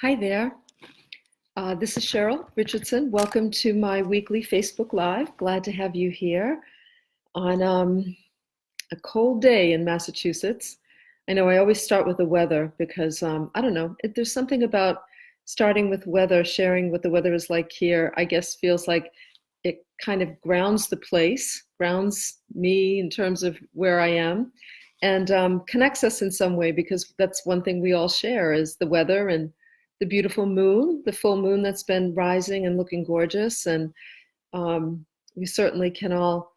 Hi there. This is Cheryl Richardson. Welcome to my weekly Facebook Live. Glad to have you here on a cold day in Massachusetts. I know I always start with the weather because I don't know, there's something about starting with weather, sharing what the weather is like here, I guess feels like it kind of grounds the place, grounds me in terms of where I am, and connects us in some way because that's one thing we all share is the weather and the beautiful moon, the full moon that's been rising and looking gorgeous. And we certainly can all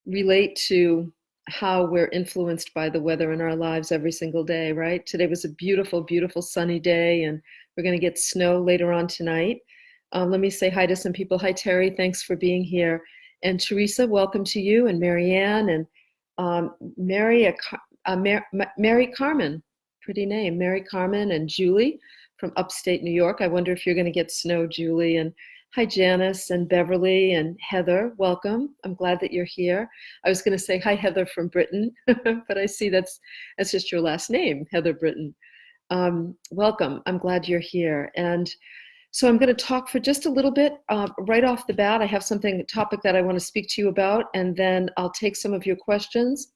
relate to how we're influenced by the weather in our lives every single day, right? Today was a beautiful, beautiful sunny day, and we're going to get snow later on tonight. Let me say hi to some people. Hi, Terry. Thanks for being here. And Teresa, welcome to you, and Marianne, and Mary Carmen, pretty name, Mary Carmen, and Julie from upstate New York. I wonder if you're going to get snow, Julie. And hi, Janice and Beverly and Heather. Welcome. I'm glad that you're here. I was going to say hi, Heather from Britain, but I see that's just your last name, Heather Britton. Welcome. I'm glad you're here. And so I'm going to talk for just a little bit right off the bat. I have a topic that I want to speak to you about, and then I'll take some of your questions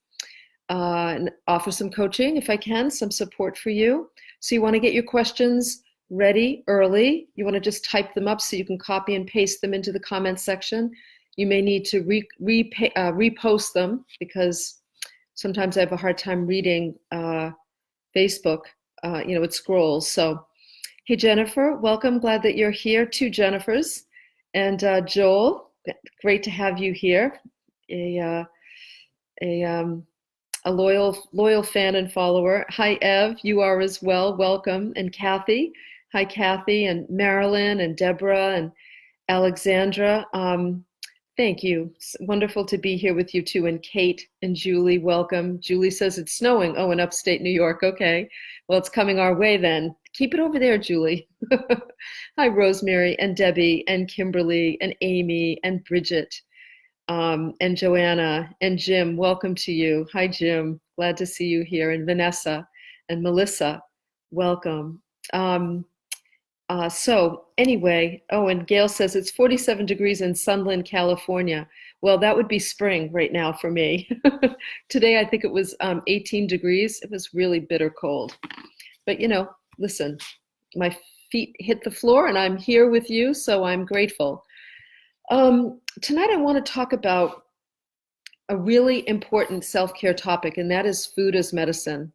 and offer some coaching if I can, some support for you. So you want to get your questions ready early. You want to just type them up so you can copy and paste them into the comment section. You may need to repost them because sometimes I have a hard time reading Facebook. It scrolls. So, hey, Jennifer, welcome. Glad that you're here. Two Jennifers. And Joel, great to have you here. A loyal fan and follower. Hi, Ev, you are as well. Welcome. And Kathy. Hi, Kathy, and Marilyn, and Deborah, and Alexandra. Thank you. It's wonderful to be here with you too. And Kate and Julie, welcome. Julie says it's snowing. Oh, in upstate New York. Okay. Well, it's coming our way then. Keep it over there, Julie. Hi, Rosemary, and Debbie, and Kimberly, and Amy, and Bridget. And Joanna and Jim, welcome to you. Hi, Jim. Glad to see you here. And Vanessa and Melissa, welcome. So anyway, and Gail says it's 47 degrees in Sunland, California. Well, that would be spring right now for me. Today, I think it was 18 degrees. It was really bitter cold. But, listen, my feet hit the floor and I'm here with you, so I'm grateful. Tonight I want to talk about a really important self-care topic, and that is food as medicine.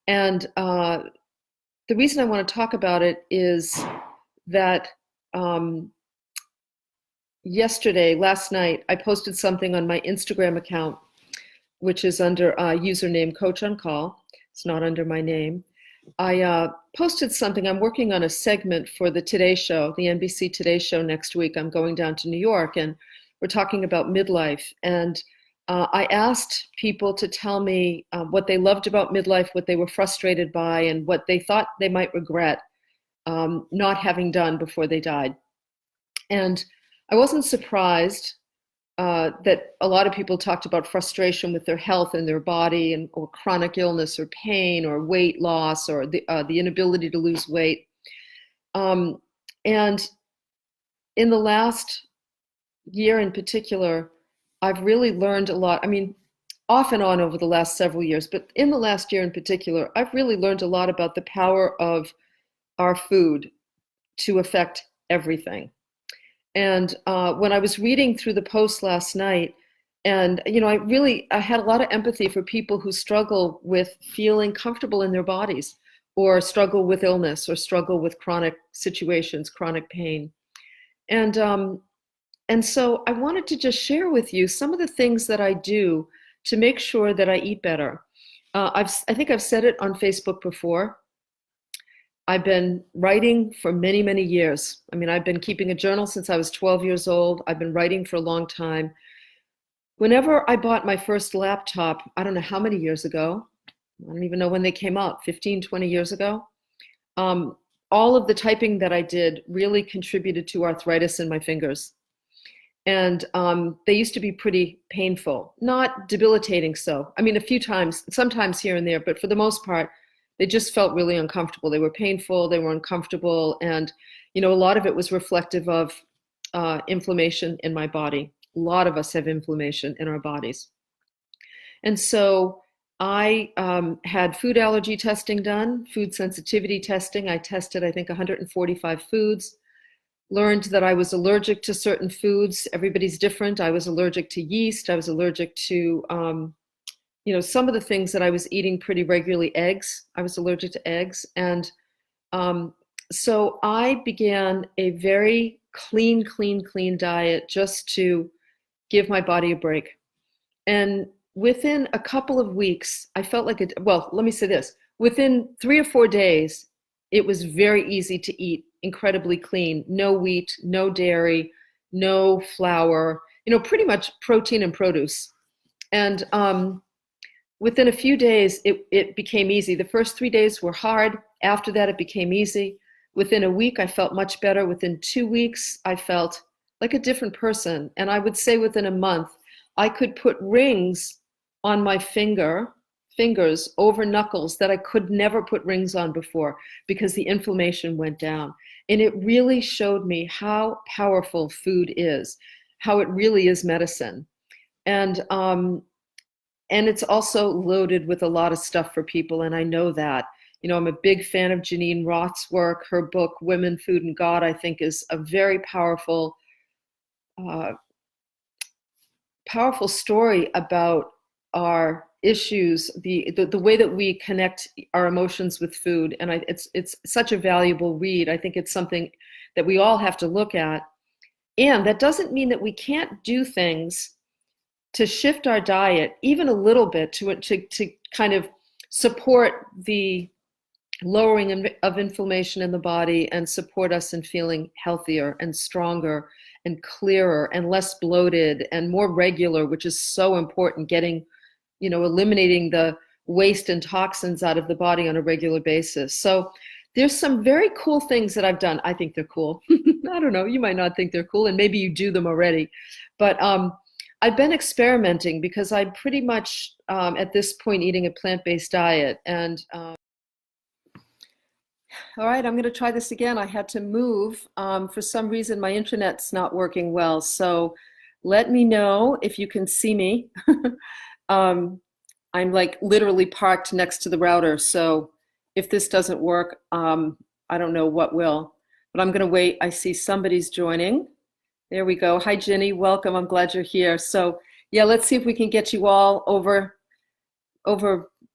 And the reason I want to talk about it is that last night, I posted something on my Instagram account, which is under username Coach on Call. It's not under my name. I posted something. I'm working on a segment for the Today Show, the NBC Today Show next week. I'm going down to New York, and we're talking about midlife. And I asked people to tell me what they loved about midlife, what they were frustrated by, and what they thought they might regret not having done before they died. And I wasn't surprised that a lot of people talked about frustration with their health and their body, or chronic illness or pain or weight loss or the inability to lose weight. And in the last year in particular, I've really learned a lot. I mean, off and on over the last several years, but in the last year in particular, I've really learned a lot about the power of our food to affect everything. And when I was reading through the post last night, and I had a lot of empathy for people who struggle with feeling comfortable in their bodies, or struggle with illness, or struggle with chronic situations, chronic pain. And so I wanted to just share with you some of the things that I do to make sure that I eat better. I think I've said it on Facebook before. I've been writing for many, many years. I mean, I've been keeping a journal since I was 12 years old. I've been writing for a long time. Whenever I bought my first laptop, I don't know how many years ago, I don't even know when they came out, 15, 20 years ago, all of the typing that I did really contributed to arthritis in my fingers. And they used to be pretty painful, not debilitating so. I mean, a few times, sometimes here and there, but for the most part, they just felt really uncomfortable. They were painful, they were uncomfortable, and a lot of it was reflective of inflammation in my body. A lot of us have inflammation in our bodies. And so I had food allergy testing done, food sensitivity testing. I tested, I think, 145 foods, learned that I was allergic to certain foods. Everybody's different. I was allergic to yeast. I was allergic to, some of the things that I was eating pretty regularly, eggs. I was allergic to eggs. And so I began a very clean diet just to give my body a break. And within a couple of weeks, I felt like let me say this. Within 3 or 4 days, it was very easy to eat incredibly clean. No wheat, no dairy, no flour, pretty much protein and produce. And within a few days, it became easy. The first 3 days were hard. After that, it became easy. Within a week, I felt much better. Within 2 weeks, I felt like a different person. And I would say within a month, I could put rings on my fingers over knuckles that I could never put rings on before because the inflammation went down. And it really showed me how powerful food is, how it really is medicine. And it's also loaded with a lot of stuff for people, and I know that. I'm a big fan of Geneen Roth's work. Her book, Women, Food, and God, I think is a very powerful story about our issues, the way that we connect our emotions with food. And it's such a valuable read. I think it's something that we all have to look at. And that doesn't mean that we can't do things to shift our diet even a little bit to kind of support the lowering of inflammation in the body and support us in feeling healthier and stronger and clearer and less bloated and more regular, which is so important, getting, eliminating the waste and toxins out of the body on a regular basis. So there's some very cool things that I've done. I think they're cool. I don't know, you might not think they're cool, and maybe you do them already. But I've been experimenting because I'm pretty much at this point eating a plant-based diet. And all right, I'm going to try this again. I had to move. For some reason, my internet's not working well. So let me know if you can see me. I'm like literally parked next to the router. So if this doesn't work, I don't know what will. But I'm going to wait. I see somebody's joining. There we go. Hi, Jenny. Welcome. I'm glad you're here. So yeah, let's see if we can get you all over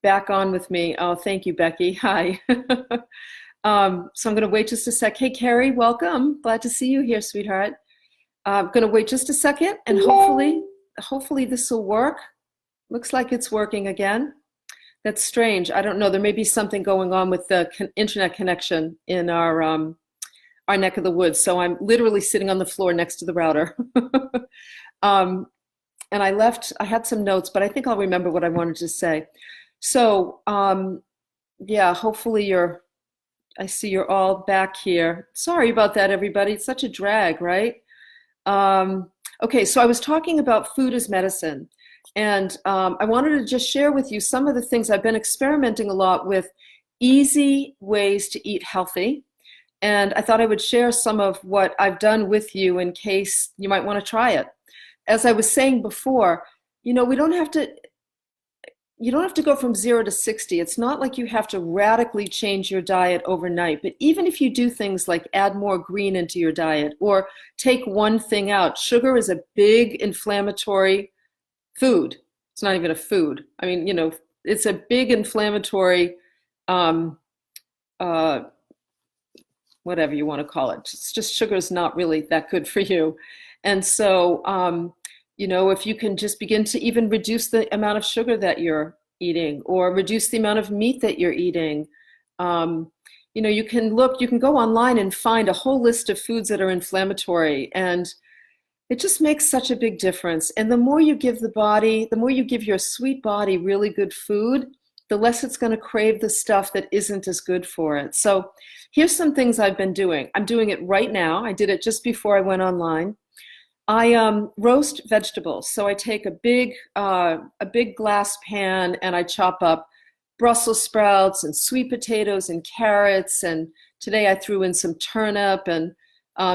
back on with me. Oh, thank you, Becky. Hi. So I'm going to wait just a sec. Hey, Carrie, welcome. Glad to see you here, sweetheart. I'm going to wait just a second, and hopefully this will work. Looks like it's working again. That's strange. I don't know. There may be something going on with the internet connection in our neck of the woods. So I'm literally sitting on the floor next to the router. And I had some notes, but I think I'll remember what I wanted to say. So yeah, hopefully I see you're all back here. Sorry about that, everybody. It's such a drag, right? Okay, so I was talking about food as medicine. And I wanted to just share with you some of the things I've been experimenting a lot with, easy ways to eat healthy. And I thought I would share some of what I've done with you in case you might want to try it. As I was saying before, we don't have to go from 0 to 60. It's not like you have to radically change your diet overnight. But even if you do things like add more green into your diet or take one thing out, sugar is a big inflammatory food. It's not even a food. I mean, it's a big inflammatory, whatever you want to call it. It's just sugar is not really that good for you. And so, if you can just begin to even reduce the amount of sugar that you're eating or reduce the amount of meat that you're eating, you can go online and find a whole list of foods that are inflammatory, and it just makes such a big difference. And the more you give your sweet body really good food, the less it's going to crave the stuff that isn't as good for it. So here's some things I've been doing. I'm doing it right now. I did it just before I went online. I roast vegetables. So I take a big glass pan and I chop up Brussels sprouts and sweet potatoes and carrots. And today I threw in some turnip, and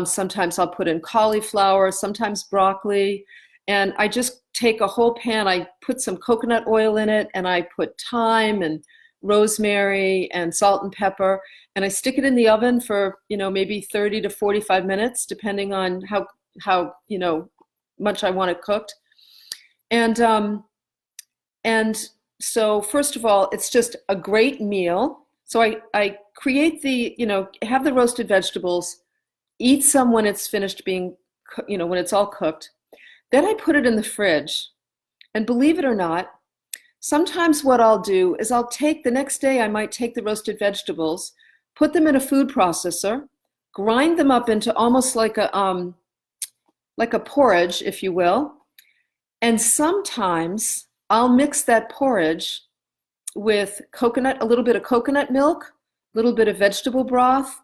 sometimes I'll put in cauliflower, sometimes broccoli. And I just take a whole pan, I put some coconut oil in it, and I put thyme and rosemary and salt and pepper, and I stick it in the oven for, maybe 30 to 45 minutes, depending on how much I want it cooked. And so first of all, it's just a great meal. So I create have the roasted vegetables, eat some when it's finished being, when it's all cooked. Then I put it in the fridge. And believe it or not, sometimes what I'll do is the next day I might take the roasted vegetables, put them in a food processor, grind them up into almost like a porridge, if you will. And sometimes I'll mix that porridge with a little bit of coconut milk, a little bit of vegetable broth.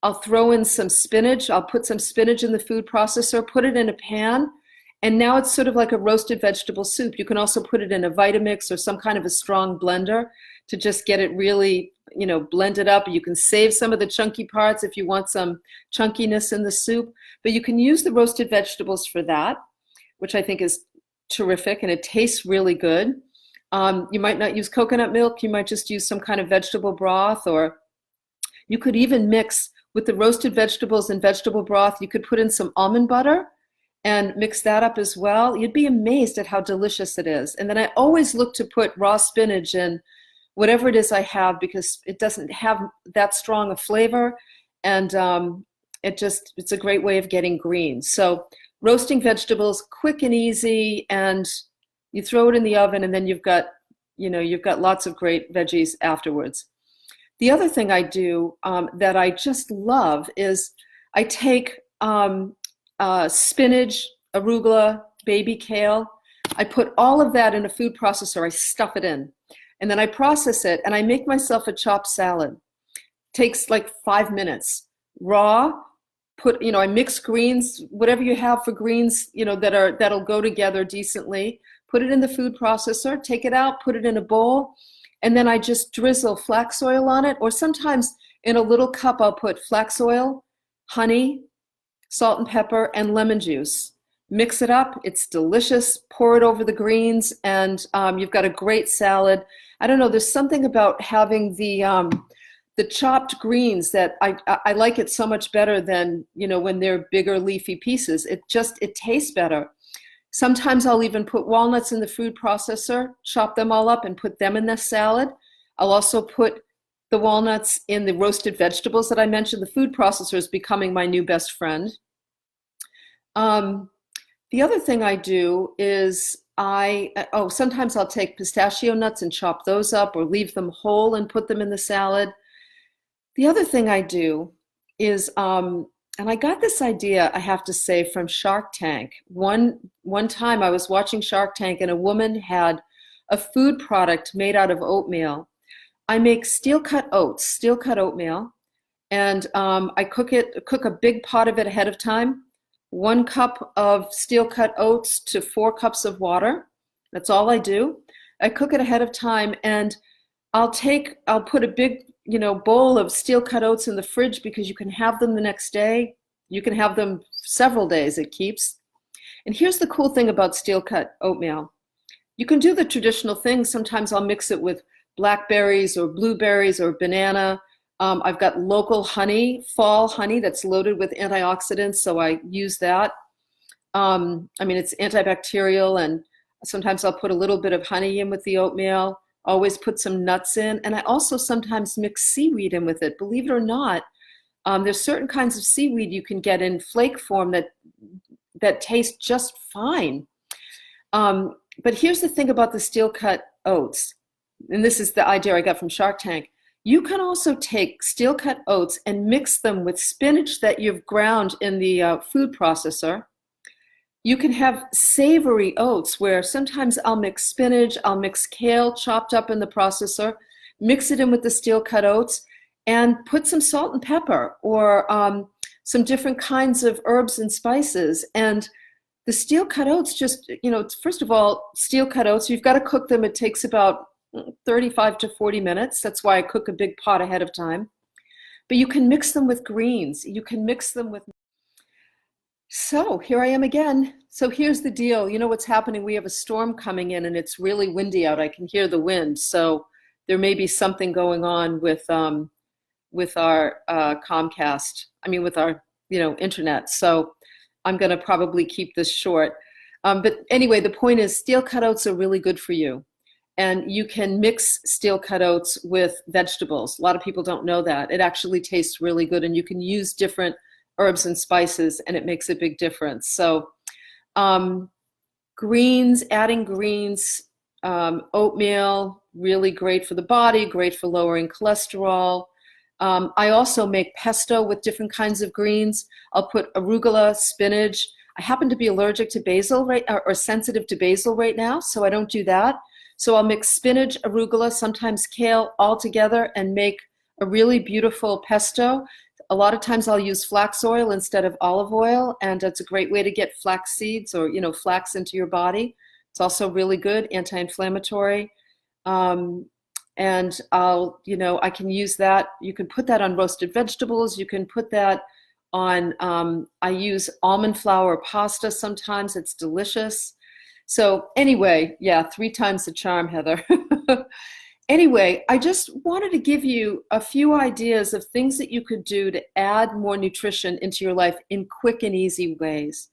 I'll throw in some spinach. I'll put some spinach in the food processor, put it in a pan, and now it's sort of like a roasted vegetable soup. You can also put it in a Vitamix or some kind of a strong blender to just get it really, blended up. You can save some of the chunky parts if you want some chunkiness in the soup, but you can use the roasted vegetables for that, which I think is terrific, and it tastes really good. You might not use coconut milk. You might just use some kind of vegetable broth, or you could even mix with the roasted vegetables and vegetable broth. You could put in some almond butter and mix that up as well. You'd be amazed at how delicious it is. And then I always look to put raw spinach in whatever it is I have, because it doesn't have that strong a flavor, and it's a great way of getting greens. So roasting vegetables, quick and easy, and you throw it in the oven, and then you've got lots of great veggies afterwards. The other thing I do that I just love is I take spinach, arugula, baby kale. I put all of that in a food processor. I stuff it in, and then I process it, and I make myself a chopped salad. Takes like 5 minutes. Raw. I mix greens, whatever you have for greens, that'll go together decently. Put it in the food processor, take it out, put it in a bowl, and then I just drizzle flax oil on it. Or sometimes in a little cup, I'll put flax oil, honey, salt and pepper, and lemon juice. Mix it up. It's delicious. Pour it over the greens, and you've got a great salad. I don't know. There's something about having the chopped greens that I like it so much better than, when they're bigger leafy pieces. It tastes better. Sometimes I'll even put walnuts in the food processor, chop them all up and put them in the salad. I'll also put the walnuts in the roasted vegetables that I mentioned. The food processor is becoming my new best friend. The other thing I do is sometimes I'll take pistachio nuts and chop those up, or leave them whole and put them in the salad. The other thing I do is, and I got this idea, I have to say, from Shark Tank. One time I was watching Shark Tank, and a woman had a food product made out of oatmeal. I make steel-cut oatmeal, and I cook a big pot of it ahead of time. 1 cup of steel-cut oats to 4 cups of water. That's all I do. I cook it ahead of time, and I'll put a big bowl of steel-cut oats in the fridge, because you can have them the next day. You can have them several days, it keeps. And here's the cool thing about steel-cut oatmeal. You can do the traditional thing. Sometimes I'll mix it with blackberries or blueberries or banana. I've got local honey, fall honey, that's loaded with antioxidants, so I use that. It's antibacterial, and sometimes I'll put a little bit of honey in with the oatmeal. Always put some nuts in, and I also sometimes mix seaweed in with it. Believe it or not, there's certain kinds of seaweed you can get in flake form that taste just fine. But here's the thing about the steel-cut oats, and this is the idea I got from Shark Tank. You can also take steel-cut oats and mix them with spinach that you've ground in the food processor. You can have savory oats, where sometimes I'll mix spinach, I'll mix kale chopped up in the processor, mix it in with the steel-cut oats, and put some salt and pepper, or some different kinds of herbs and spices. And the steel-cut oats just, first of all, steel-cut oats, you've got to cook them. It takes about 35 to 40 minutes. That's why I cook a big pot ahead of time. But you can mix them with greens. You can mix them with. So here I am again. So here's the deal. You know what's happening? We have a storm coming in and it's really windy out. I can hear the wind. So there may be something going on with our Comcast. I mean, with our, internet. So I'm going to probably keep this short. But anyway, the point is steel cut oats are really good for you. And you can mix steel cut oats with vegetables. A lot of people don't know that. It actually tastes really good. And you can use different herbs and spices and it makes a big difference. So greens, adding greens, oatmeal, really great for the body, great for lowering cholesterol. I also make pesto with different kinds of greens. I'll put arugula, spinach. I happen to be allergic to basil or sensitive to basil right now, so I don't do that. So I'll mix spinach, arugula, sometimes kale all together and make a really beautiful pesto. A lot of times I'll use flax oil instead of olive oil, and it's a great way to get flax seeds or, flax into your body. It's also really good, anti-inflammatory. And I can use that. You can put that on roasted vegetables. You can put that on, I use almond flour pasta sometimes. It's delicious. So anyway, 3 times the charm, Heather. Anyway, I just wanted to give you a few ideas of things that you could do to add more nutrition into your life in quick and easy ways.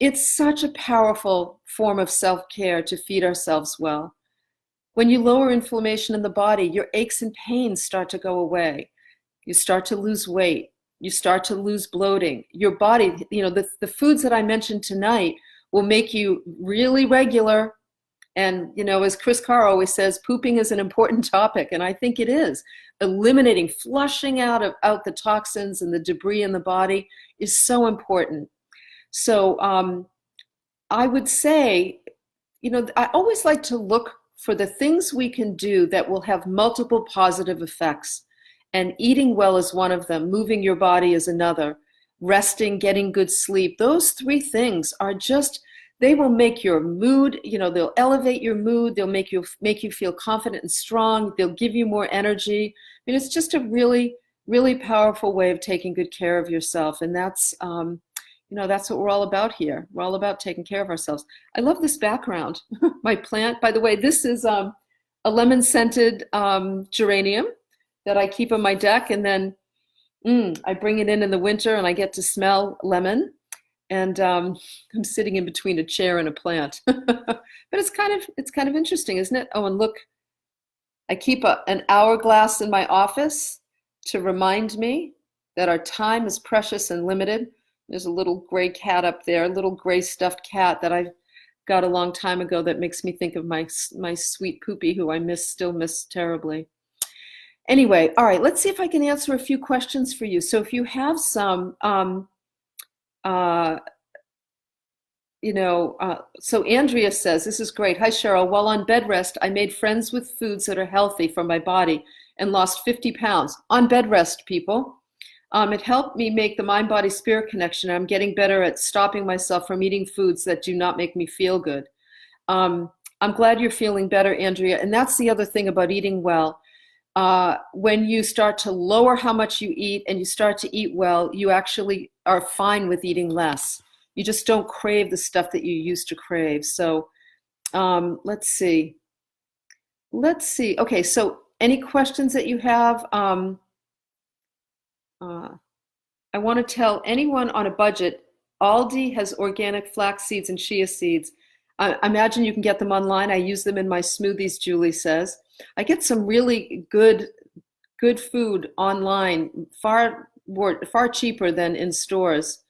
It's such a powerful form of self-care to feed ourselves well. When you lower inflammation in the body, your aches and pains start to go away. You start to lose weight. You start to lose bloating. Your body, the foods that I mentioned tonight will make you really regular. And, as Kris Carr always says, pooping is an important topic. And I think it is. Eliminating, flushing out the toxins and the debris in the body is so important. So I would say, I always like to look for the things we can do that will have multiple positive effects. And eating well is one of them. Moving your body is another. Resting, getting good sleep. Those 3 things are they will make your mood, they'll elevate your mood. They'll make you feel confident and strong. They'll give you more energy. I mean, it's just a really, really powerful way of taking good care of yourself. And that's, that's what we're all about here. We're all about taking care of ourselves. I love this background. My plant, by the way, this is a lemon-scented geranium that I keep on my deck. And then I bring it in the winter and I get to smell lemon. And I'm sitting in between a chair and a plant. But it's kind of interesting, isn't it? Oh, and look, I keep an hourglass in my office to remind me that our time is precious and limited. There's a little gray cat up there, a little gray stuffed cat that I got a long time ago that makes me think of my sweet Poopy, who I still miss terribly. Anyway, all right, let's see if I can answer a few questions for you. So if you have some, so Andrea says, this is great. Hi, Cheryl. While on bed rest, I made friends with foods that are healthy for my body and lost 50 pounds. On bed rest, people. It helped me make the mind-body-spirit connection. I'm getting better at stopping myself from eating foods that do not make me feel good. I'm glad you're feeling better, Andrea. And that's the other thing about eating well. When you start to lower how much you eat and you start to eat well, you actually are fine with eating less. You just don't crave the stuff that you used to crave. So let's see. Okay, so any questions that you have? I want to tell anyone on a budget, Aldi has organic flax seeds and chia seeds. I imagine you can get them online. I use them in my smoothies, Julie says. I get some really good food online, far cheaper than in stores.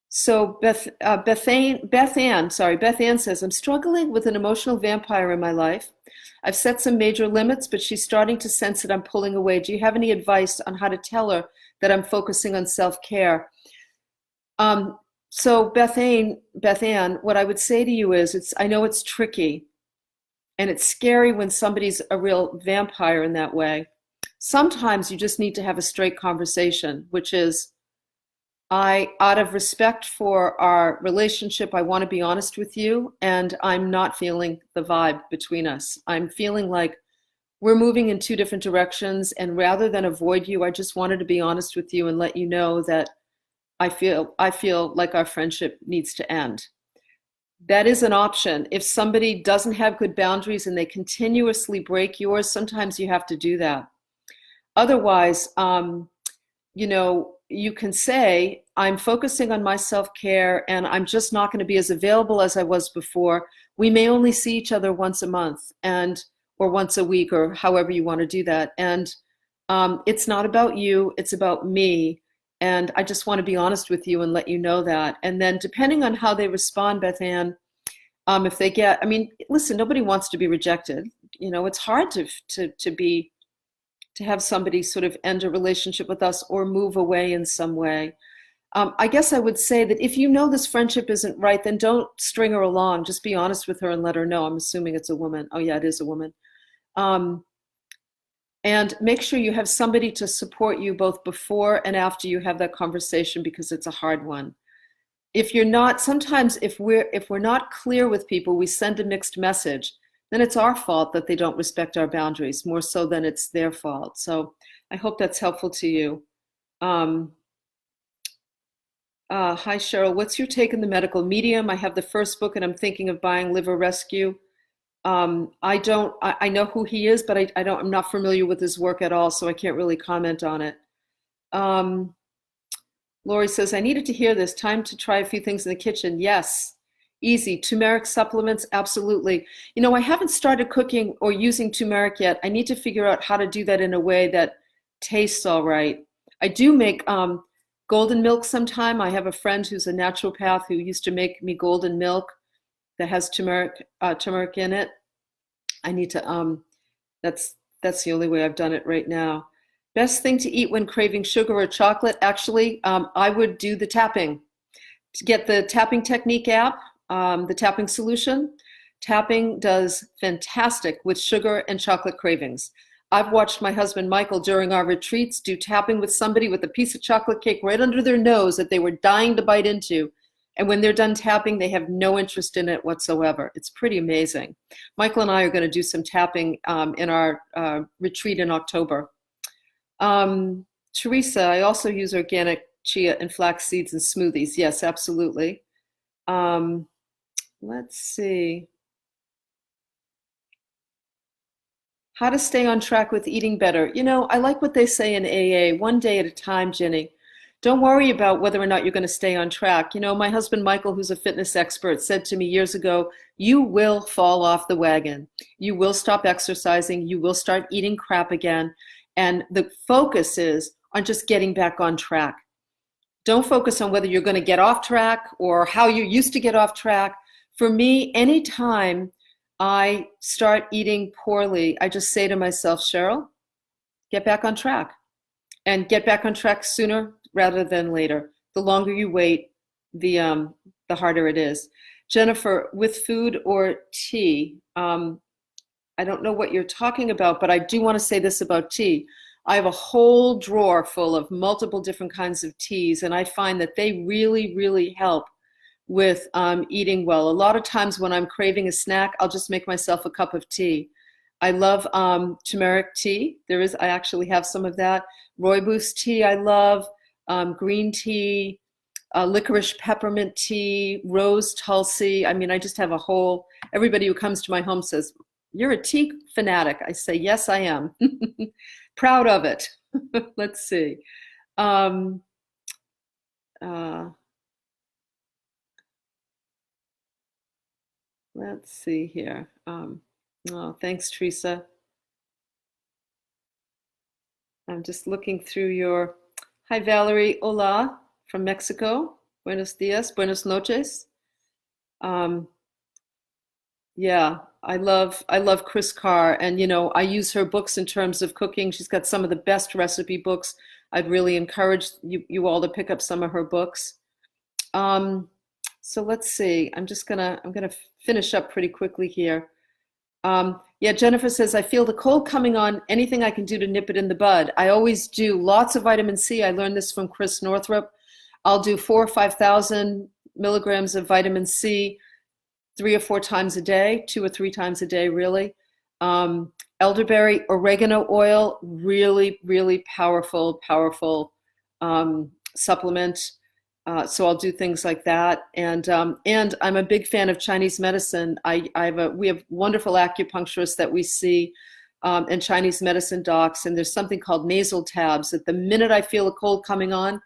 So Beth Ann says, I'm struggling with an emotional vampire in my life. I've set some major limits, but she's starting to sense that I'm pulling away. Do you have any advice on how to tell her that I'm focusing on self-care? So Beth Ann, what I would say to you is, I know it's tricky and it's scary when somebody's a real vampire in that way. Sometimes you just need to have a straight conversation, which is, out of respect for our relationship, I want to be honest with you, and I'm not feeling the vibe between us. I'm feeling like we're moving in two different directions, and rather than avoid you, I just wanted to be honest with you and let you know that I feel like our friendship needs to end. That is an option. If somebody doesn't have good boundaries and they continuously break yours, sometimes you have to do that. Otherwise, you can say, I'm focusing on my self-care and I'm just not going to be as available as I was before. We may only see each other once a month or once a week or however you want to do that. And it's not about you, it's about me. And I just want to be honest with you and let you know that. And then depending on how they respond, Beth Ann, if they get, I mean, listen, nobody wants to be rejected. It's hard to have somebody sort of end a relationship with us or move away in some way. I guess I would say that if you know this friendship isn't right, then don't string her along. Just be honest with her and let her know. I'm assuming it's a woman. Oh yeah, it is a woman. Um, and make sure you have somebody to support you both before and after you have that conversation, because it's a hard one. If you're not, sometimes if we're not clear with people, we send a mixed message, then it's our fault that they don't respect our boundaries more so than it's their fault. So I hope that's helpful to you. Um, Hi, Cheryl. What's your take on the medical medium? I have the first book and I'm thinking of buying Liver Rescue. I know who he is, but I'm not familiar with his work at all, so I can't really comment on it. Um, Lori says, I needed to hear this. Time to try a few things in the kitchen. Yes. Easy. Turmeric supplements, absolutely. I haven't started cooking or using turmeric yet. I need to figure out how to do that in a way that tastes all right. I do make golden milk sometime. I have a friend who's a naturopath who used to make me golden milk that has turmeric in it. I need to, that's the only way I've done it right now. Best thing to eat when craving sugar or chocolate, actually, I would do the tapping. To get the tapping technique app, the tapping solution. Tapping does fantastic with sugar and chocolate cravings. I've watched my husband Michael during our retreats do tapping with somebody with a piece of chocolate cake right under their nose that they were dying to bite into. And when they're done tapping, they have no interest in it whatsoever. It's pretty amazing. Michael and I are going to do some tapping in our retreat in October. Teresa, I also use organic chia and flax seeds in smoothies. Yes, absolutely. Let's see. How to stay on track with eating better. I like what they say in AA, one day at a time, Jenny. Don't worry about whether or not you're going to stay on track. My husband Michael, who's a fitness expert, said to me years ago, you will fall off the wagon. You will stop exercising. You will start eating crap again. And the focus is on just getting back on track. Don't focus on whether you're going to get off track or how you used to get off track. For me, anytime I start eating poorly, I just say to myself, Cheryl, get back on track. And get back on track sooner rather than later. The longer you wait, the harder it is. Jennifer, with food or tea, I don't know what you're talking about, but I do want to say this about tea. I have a whole drawer full of multiple different kinds of teas, and I find that they really, really help with eating well. A lot of times when I'm craving a snack, I'll just make myself a cup of tea. I love turmeric tea. I actually have some of that. Rooibos tea I love, green tea, licorice peppermint tea, rose tulsi. I mean, I just have everybody who comes to my home says, you're a tea fanatic. I say, yes, I am. Proud of it. Let's see. Uh, let's see here. Thanks, Teresa. I'm just looking through Hi, Valerie. Hola from Mexico. Buenos dias. Buenos noches. Yeah, I love Kris Carr, and I use her books in terms of cooking. She's got some of the best recipe books. I'd really encourage you all to pick up some of her books. So let's see. I'm gonna finish up pretty quickly here. Yeah, Jennifer says, I feel the cold coming on. Anything I can do to nip it in the bud. I always do. Lots of vitamin C. I learned this from Chris Northrup. I'll do 4 or 5,000 milligrams of vitamin C 3 or 4 times a day, 2 or 3 times a day, really. Elderberry, oregano oil, really, really powerful, powerful supplement. So I'll do things like that. And I'm a big fan of Chinese medicine. We have wonderful acupuncturists that we see, and Chinese medicine docs. And there's something called nasal tabs. At the minute I feel a cold coming on,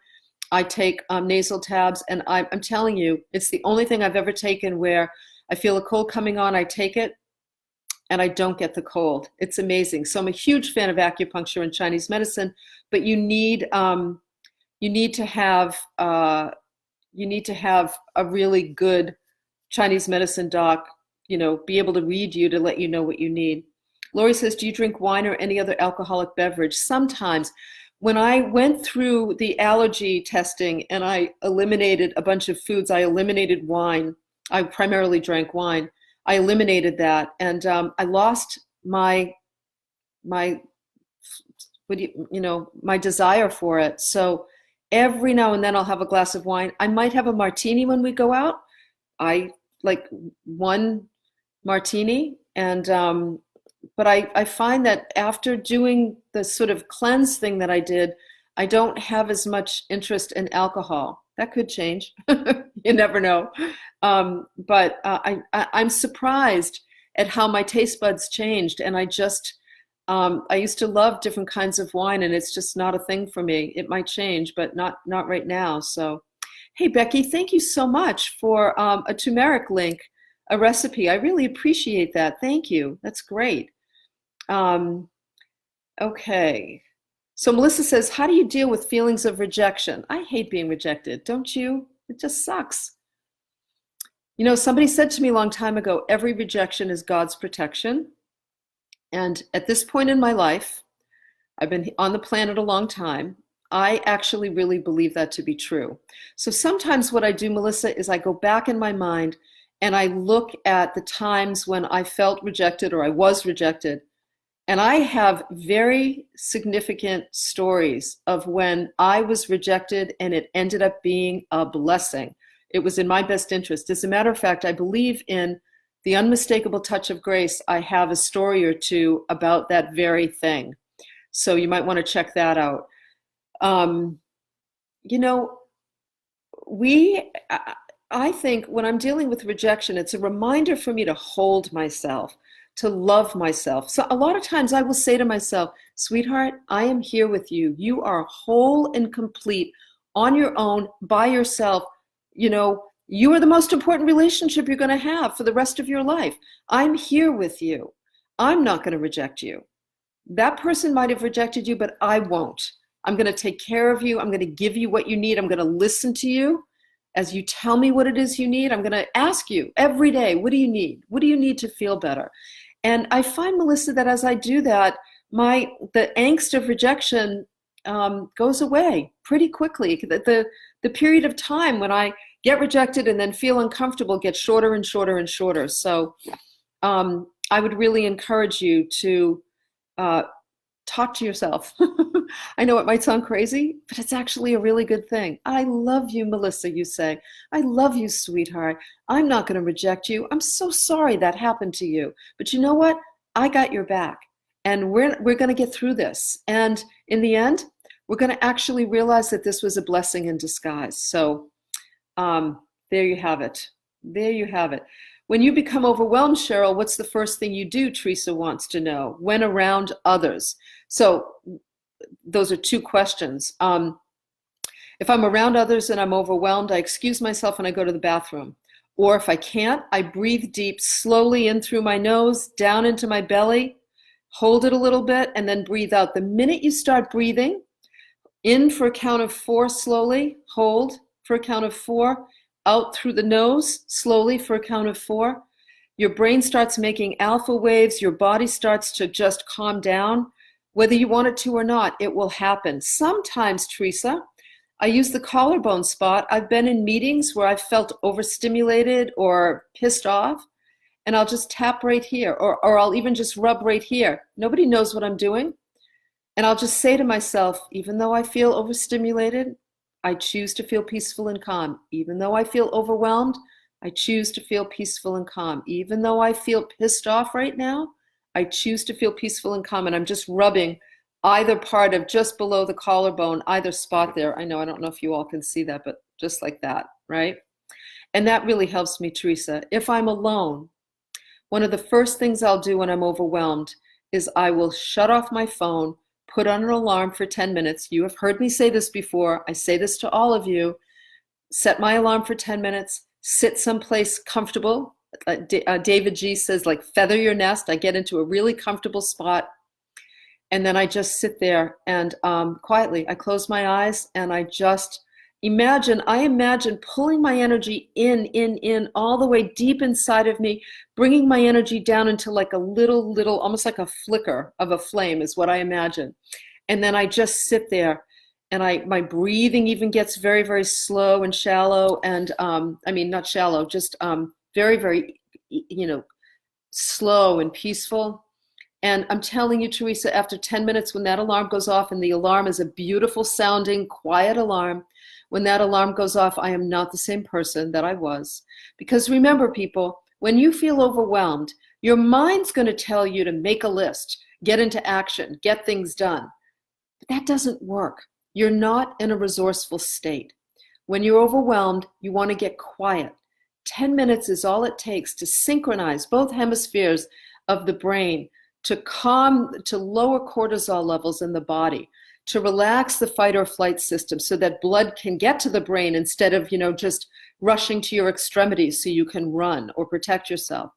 I take nasal tabs. And I'm telling you, it's the only thing I've ever taken where I feel a cold coming on, I take it, and I don't get the cold. It's amazing. So I'm a huge fan of acupuncture and Chinese medicine, but you need to have a really good Chinese medicine doc, be able to read you to let you know what you need. Lori says, do you drink wine or any other alcoholic beverage? Sometimes. When I went through the allergy testing and I eliminated a bunch of foods, I eliminated wine. I primarily drank wine. I eliminated that, and I lost my desire for it. So every now and then I'll have a glass of wine. I might have a martini when we go out. I like one martini, and but I find that after doing the sort of cleanse thing that I did, I don't have as much interest in alcohol. That could change. You never know. But I'm surprised at how my taste buds changed. And I used to love different kinds of wine, and it's just not a thing for me. It might change, but not right now. So, hey, Becky, thank you so much for a turmeric link, a recipe. I really appreciate that. Thank you. That's great. Okay. So Melissa says, how do you deal with feelings of rejection? I hate being rejected, don't you? It just sucks. Somebody said to me a long time ago, every rejection is God's protection. And at this point in my life, I've been on the planet a long time, I actually really believe that to be true. So sometimes what I do, Melissa, is I go back in my mind and I look at the times when I felt rejected or I was rejected. And I have very significant stories of when I was rejected and it ended up being a blessing. It was in my best interest. As a matter of fact, I believe in the Unmistakable Touch of Grace. I have a story or two about that very thing. So you might want to check that out. I think when I'm dealing with rejection, it's a reminder for me to hold myself, to love myself. So a lot of times I will say to myself, sweetheart, I am here with you. You are whole and complete on your own, by yourself. You are the most important relationship you're going to have for the rest of your life. I'm here with you. I'm not going to reject you. That person might have rejected you, but I won't. I'm going to take care of you. I'm going to give you what you need. I'm going to listen to you as you tell me what it is you need. I'm going to ask you every day, what do you need? What do you need to feel better? And I find, Melissa, that as I do that, the angst of rejection goes away pretty quickly. The period of time when I get rejected and then feel uncomfortable gets shorter and shorter and shorter. So I would really encourage you to talk to yourself. I know it might sound crazy, but it's actually a really good thing. I love you, Melissa, you say. I love you, sweetheart. I'm not going to reject you. I'm so sorry that happened to you. But you know what? I got your back. And we're going to get through this. And in the end, we're going to actually realize that this was a blessing in disguise. So there you have it. There you have it. When you become overwhelmed, Cheryl, what's the first thing you do? Teresa wants to know. When around others. So those are two questions. If I'm around others and I'm overwhelmed, I excuse myself and I go to the bathroom. Or if I can't, I breathe deep, slowly in through my nose, down into my belly, hold it a little bit, and then breathe out. The minute you start breathing, in for a count of 4 slowly, hold for a count of 4, out through the nose slowly for a count of 4, your brain starts making alpha waves, your body starts to just calm down. Whether you want it to or not, it will happen. Sometimes, Teresa, I use the collarbone spot. I've been in meetings where I've felt overstimulated or pissed off, and I'll just tap right here, or I'll even just rub right here. Nobody knows what I'm doing. And I'll just say to myself, even though I feel overstimulated, I choose to feel peaceful and calm. Even though I feel overwhelmed, I choose to feel peaceful and calm. Even though I feel pissed off right now, I choose to feel peaceful and calm. And I'm just rubbing either part of just below the collarbone, either spot there. I know, I don't know if you all can see that, but just like that, right? And that really helps me, Teresa. If I'm alone, one of the first things I'll do when I'm overwhelmed is I will shut off my phone, put on an alarm for 10 minutes. You have heard me say this before. I say this to all of you. Set my alarm for 10 minutes, sit someplace comfortable. David G says, like, feather your nest. I get into a really comfortable spot. And then I just sit there and quietly, I close my eyes and I just imagine pulling my energy in, all the way deep inside of me, bringing my energy down into like a little, almost like a flicker of a flame is what I imagine. And then I just sit there and my breathing even gets very, very slow and shallow. And I mean, not shallow, just very, very, slow and peaceful. And I'm telling you, Teresa, after 10 minutes, when that alarm goes off, and the alarm is a beautiful sounding, quiet alarm, when that alarm goes off, I am not the same person that I was. Because remember, people, when you feel overwhelmed, your mind's going to tell you to make a list, get into action, get things done. But that doesn't work. You're not in a resourceful state. When you're overwhelmed, you want to get quiet. 10 minutes is all it takes to synchronize both hemispheres of the brain, to lower cortisol levels in the body, to relax the fight or flight system so that blood can get to the brain instead of, just rushing to your extremities so you can run or protect yourself.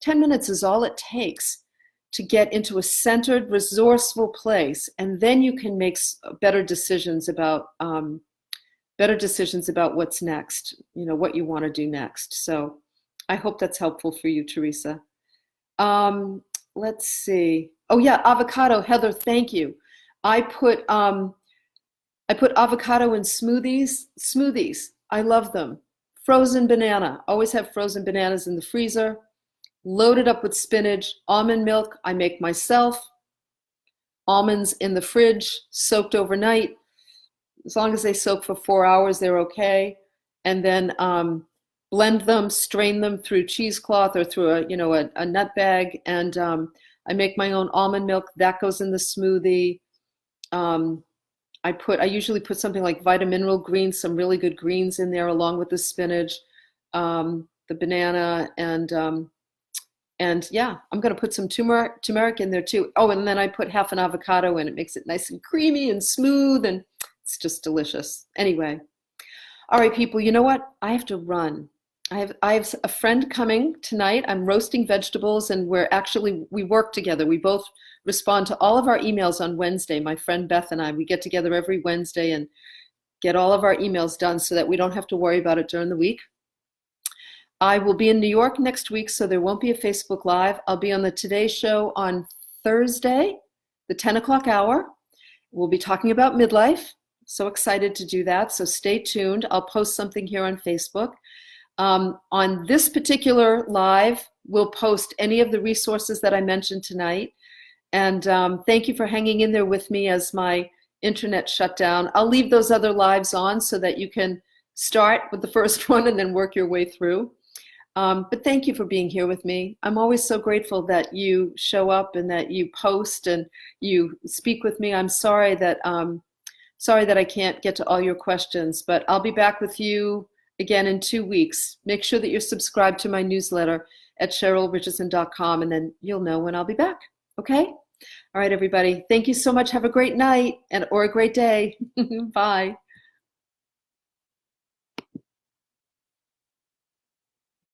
10 minutes is all it takes to get into a centered, resourceful place, and then you can make better decisions about what's next, what you want to do next. So I hope that's helpful for you, Teresa. Let's see. Oh yeah, avocado. Heather, thank you. I put avocado in smoothies. I love them. Frozen banana. Always have frozen bananas in the freezer. Loaded up with spinach, almond milk. I make myself. Almonds in the fridge, soaked overnight. As long as they soak for 4 hours, they're okay. And then blend them, strain them through cheesecloth or through a nut bag, and I make my own almond milk. That goes in the smoothie. I usually put something like vitamin greens, some really good greens in there, along with the spinach, the banana, and yeah, I'm going to put some turmeric in there too. Oh, and then I put half an avocado in. It makes it nice and creamy and smooth, and it's just delicious. Anyway, all right, people. You know what? I have to run. I have a friend coming tonight. I'm roasting vegetables, and we work together. We both respond to all of our emails on Wednesday. My friend Beth and we get together every Wednesday and get all of our emails done so that we don't have to worry about it during the week. I will be in New York next week, so there won't be a Facebook Live. I'll be on the Today Show on Thursday, the 10 o'clock hour. We'll be talking about midlife. So excited to do that. So stay tuned. I'll post something here on Facebook. On this particular live, we'll post any of the resources that I mentioned tonight. And thank you for hanging in there with me as my internet shut down. I'll leave those other lives on so that you can start with the first one and then work your way through. But thank you for being here with me. I'm always so grateful that you show up and that you post and you speak with me. I'm sorry that I can't get to all your questions, but I'll be back with you again in 2 weeks. Make sure that you're subscribed to my newsletter at CherylRichardson.com, and then you'll know when I'll be back. Okay? All right, everybody. Thank you so much. Have a great night or a great day. Bye.